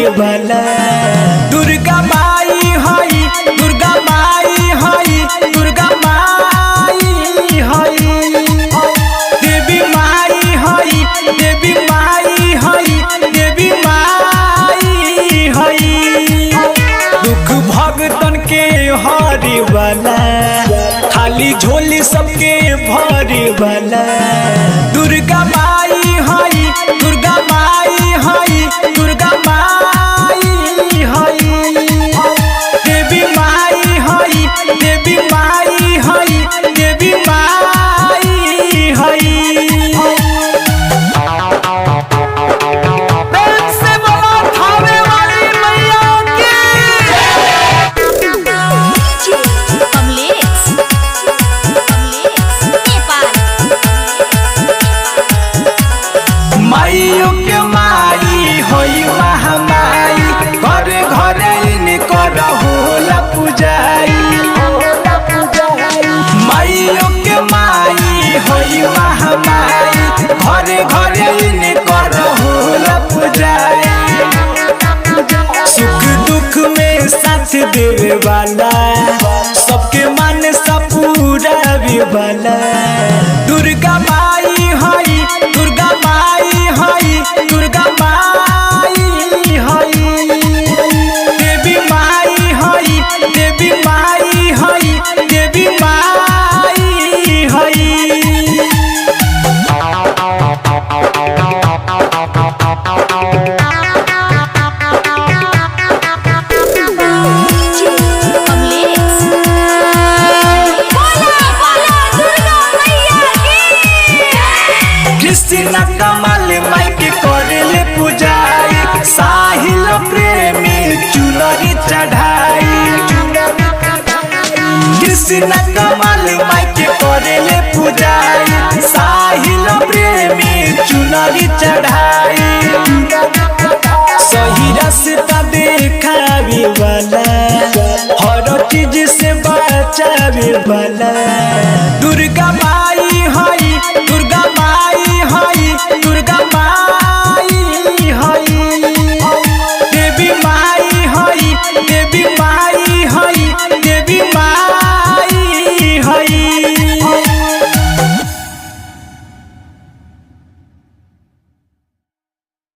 भरे वाला दुर्गा माई हई, दुर्गा माई हई, दुर्गा माई हई, देवी माई हई, देवी माई हई, देवी माई हई। दुख भगतन के हरे वाला खाली झोली सबके भरे वाला दुर्गा माई हई, दुर्गा माई हई, दुर्गा माई हई, देवी माई हई, देवी माई हई, देवी माई हई। प्रेम से बोलो थावे वाली मैया की। माइयों के माई होई महामाई घरे घरे इनकर होला पूजाई। माइयों के माई होई महामाई घरे घरे इनकर होला पूजाई। सुख दुख में साथ देवे वाला सबके मन सा पूरा भी वाला दुर्गा माई हई, दुर्गा माई हई, दुर्गा माई हई, देवी माई हई, देवी माई हई, देवी माई हई। कृष्ण कमल माई के करेले पूजाई साहिल प्रेमी चुनरी चढ़ाई। कृष्ण कमल माई के करेले पूजाई साहिल प्रेमी चुनरी चढ़ाई। सही रास्ता देखावे वाला हर चीज से बचावे वाला दुर्गा